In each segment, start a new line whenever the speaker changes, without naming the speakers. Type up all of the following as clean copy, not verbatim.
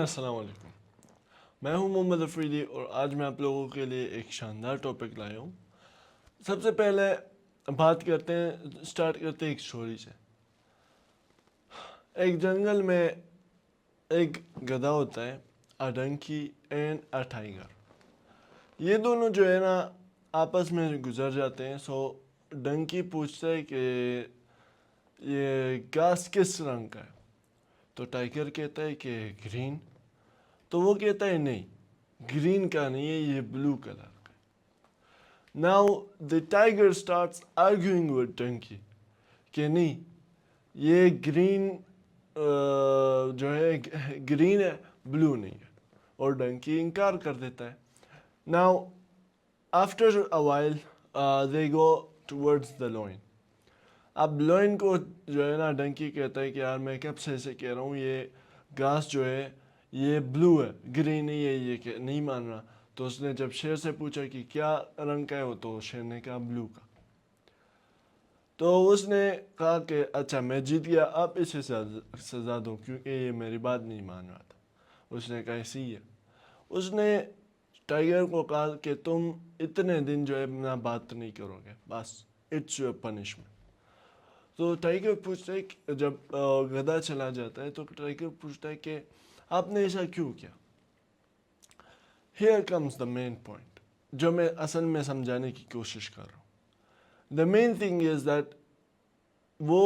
السلام علیکم. میں ہوں محمد افریدی اور آج میں آپ لوگوں کے لیے ایک شاندار ٹاپک لایا ہوں. سب سے پہلے بات کرتے ہیں، اسٹارٹ کرتے ہیں ایک اسٹوری سے. ایک جنگل میں ایک گدھا ہوتا ہے، اے ڈنکی اینڈ اے ٹائیگر. یہ دونوں جو ہے نا آپس میں گزر جاتے ہیں. سو ڈنکی پوچھتا ہے کہ یہ گھاس کس رنگ کا ہے؟ تو ٹائیگر کہتا ہے کہ گرین. تو وہ کہتا ہے نہیں، گرین کا نہیں ہے، یہ بلو کلر کا. Now the tiger starts arguing with donkey کہ نہیں، یہ گرین جو ہے گرین ہے، بلو نہیں ہے. اور ڈنکی انکار کر دیتا ہے. Now after a while they go towards the loin. اب لوئن کو جو ہے نا ڈنکی کہتا ہے کہ یار میں کب سے ایسے کہہ رہا ہوں، یہ گھاس جو ہے یہ بلو ہے، گرین نہیں ہے، یہ کہ نہیں مان رہا. تو اس نے جب شیر سے پوچھا کہ کیا رنگ کا ہے وہ، تو شیر نے کہا بلو کا. تو اس نے کہا کہ اچھا میں جیت گیا، اب اسے سزا دو کیونکہ یہ میری بات نہیں مان رہا تھا. اس نے کہا ایسی ہی ہے. اس نے ٹائیگر کو کہا کہ تم اتنے دن جو ہے نا بات نہیں کرو گے، بس اٹس یور پنشمنٹ. تو ٹائیگر پوچھتا ہے کہ جب گدھا چلا جاتا ہے تو ٹائیگر پوچھتا ہے کہ آپ نے ایسا کیوں کیا؟ Here comes the main point جو میں اصل میں سمجھانے کی کوشش کر رہا ہوں. The main thing is that وہ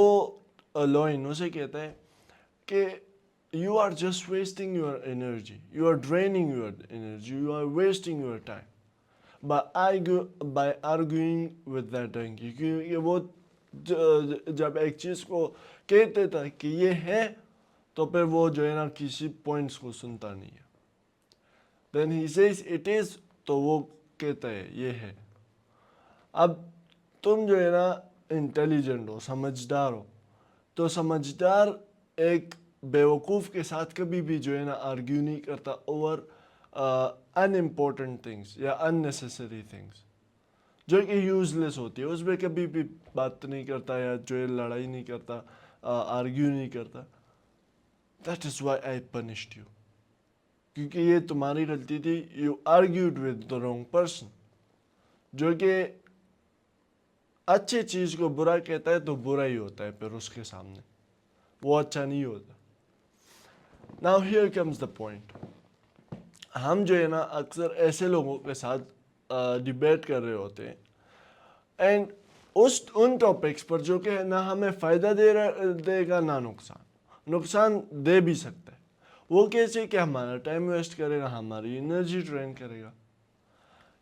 لوئن اسے کہتا ہے کہ you are just wasting your energy, you are draining your energy, you are wasting your time by arguing with that donkey. کیونکہ وہ جب ایک چیز کو کہتے تھا کہ یہ ہے تو پھر وہ جو ہے نا کسی پوائنٹس کو سنتا نہیں ہے. دین ہی سیز اٹ از، تو وہ کہتا ہے یہ ہے. اب تم جو ہے نا انٹیلیجنٹ ہو، سمجھدار ہو، تو سمجھدار ایک بیوقوف کے ساتھ کبھی بھی جو ہے نا آرگیو نہیں کرتا اوور ان امپورٹنٹ تھنگس یا ان نیسیسری تھنگس جو کہ یوز لیس ہوتی ہے. اس پہ کبھی بھی بات نہیں کرتا یا جو ہے لڑائی نہیں کرتا، آرگیو نہیں کرتا. That is why I punished you, کیونکہ یہ تمہاری غلطی تھی. You argued with the wrong person. جو کہ اچھی چیز کو برا کہتا ہے تو برا ہی ہوتا ہے پھر اس کے سامنے، وہ اچھا نہیں ہوتا. Now here comes the point. ہم جو ہے نا اکثر ایسے لوگوں کے ساتھ ڈبیٹ کر رہے ہوتے ہیں اینڈ ان ٹاپکس پر جو کہ نہ ہمیں فائدہ دے گا نہ نقصان دے بھی سکتا ہے. وہ کیسے کہ ہمارا ٹائم ویسٹ کرے گا، ہماری انرجی ڈرین کرے گا.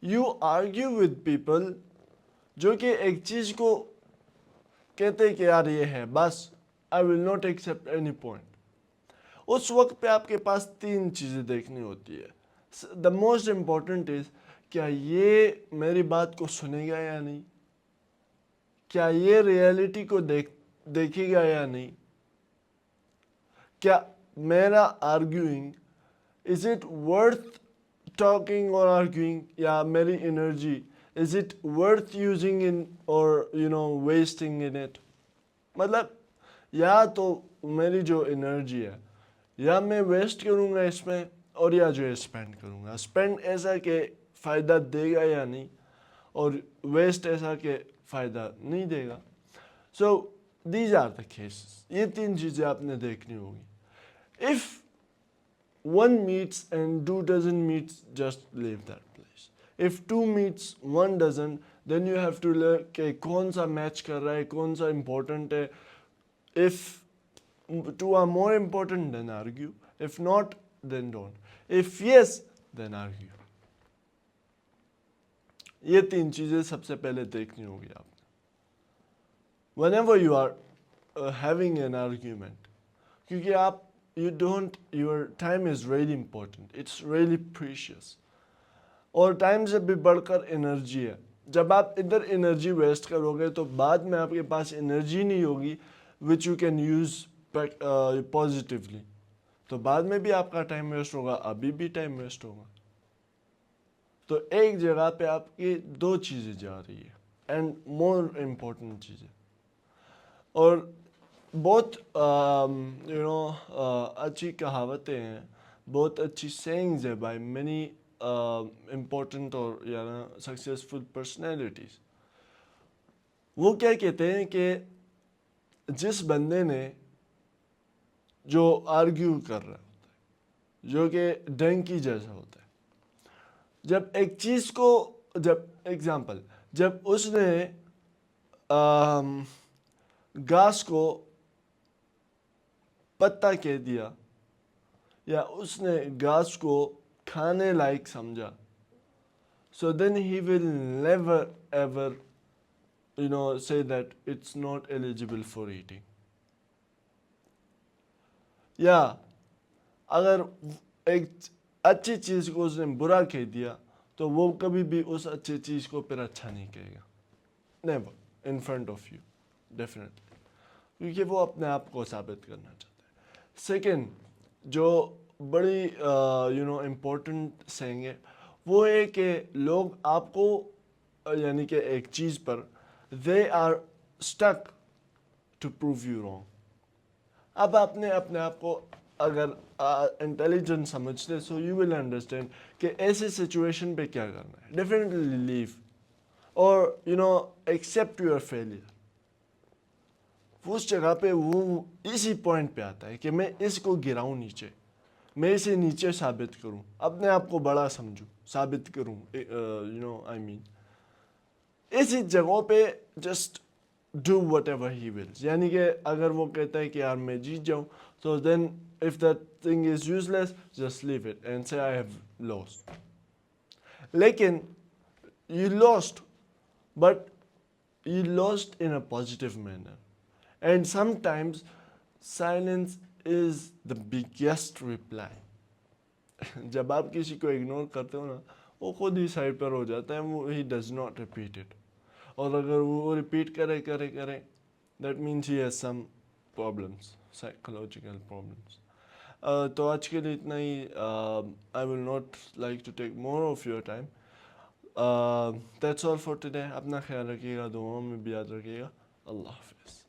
یو آرگیو ود پیپل جو کہ ایک چیز کو کہتے کہ یار یہ ہے، بس I will not accept any point. اس وقت پہ آپ کے پاس تین چیزیں دیکھنی ہوتی ہے. دا موسٹ امپورٹنٹ از کیا یہ میری بات کو سنے گا یا نہیں، کیا یہ ریئلٹی کو دیکھے گا یا نہیں، کیا میرا arguing is it worth talking اور آرگیوئنگ، یا میری energy is it worth using in اور ویسٹنگ ان اٹ. مطلب یا تو میری جو انرجی ہے یا میں ویسٹ کروں گا اس میں، اور یا جو ہے اسپینڈ کروں گا. اسپینڈ ایسا کہ فائدہ دے گا یا نہیں، اور ویسٹ ایسا کہ فائدہ نہیں دے گا. So these are the cases. یہ تین چیزیں آپ نے دیکھنی ہوگی. If one meets and two doesn't meet, just leave that place. If two meets, one doesn't, then you have to learn کہ کون سا میچ کر رہا ہے، کون سا امپورٹنٹ ہے. If two are more important, then argue. If not, then don't. If yes, then argue. یہ تین چیزیں سب سے پہلے دیکھنی ہوگی آپ نے. Whenever you are having an argument, کیونکہ آپ your time is really important, it's really precious. اور ٹائم سے بھی بڑھ کر انرجی ہے. جب آپ ادھر انرجی ویسٹ کرو گے تو بعد میں آپ کے پاس انرجی نہیں ہوگی which you can use positively. تو بعد میں بھی آپ کا ٹائم ویسٹ ہوگا، ابھی بھی ٹائم ویسٹ ہوگا. تو ایک جگہ پہ آپ کی دو چیزیں جا رہی ہے اینڈ مور امپورٹنٹ چیزیں. اور بہت اچھی کہاوتیں ہیں بہت اچھی سینگز ہے بائی مینی امپورٹنٹ اور سکسیزفل پرسنالٹیز. وہ کیا کہتے ہیں کہ جس بندے نے جو آرگیو کر رہا ہوتا ہے, جو کہ ڈنکی جیسا ہوتا ہے, جب ایک چیز کو, جب ایگزامپل, جب اس نے گھاس کو پتا کہہ دیا یا اس نے گھاس کو کھانے لائق سمجھا, so then he will never ever say that it's not eligible for eating. یا اگر ایک اچھی چیز کو اس نے برا کہہ دیا تو وہ کبھی بھی اس اچھی چیز کو پھر اچھا نہیں کہے گا, never in front of you, definitely, کیونکہ وہ اپنے آپ کو ثابت کرنا چاہتا ہے. سیکنڈ جو بڑی امپورٹنٹ سینگ ہے وہ ہے کہ لوگ آپ کو یعنی کہ ایک چیز پر they are stick to prove you wrong. اب آپ نے اپنے آپ کو اگر انٹیلیجنٹ سمجھتے سو یو ول انڈرسٹینڈ کہ ایسے سچویشن پہ کیا کرنا ہے. ڈیفینیٹلی لیو اور ایکسیپٹ یور فیلئر. اس جگہ پہ وہ اسی پوائنٹ پہ آتا ہے کہ میں اس کو گراؤں نیچے, میں اسے نیچے ثابت کروں, اپنے آپ کو بڑا سمجھوں, ثابت کروں, آئی مین اسی جگہوں پہ just do what ever he whales. یعنی کہ اگر وہ کہتا ہے کہ یار میں جیت جاؤں, تو then if that thing is useless just leave it and say I have lost. لیکن you lost, but you lost in a positive manner, and sometimes silence is the biggest reply. جب آپ کسی کو ignore کرتے ہو نا, وہ خود ہی side پر ہو جاتا ہے, وہ ہی ڈز ناٹ ریپیٹ اٹ. اور اگر وہ ریپیٹ کرے that means he has some problems, psychological problems. تو آج کے لیے اتنا ہی. I will not like to take more of your time. That's all for today. اپنا خیال رکھیے گا, دعاؤں میں بھی یاد رکھیے گا. اللہ حافظ.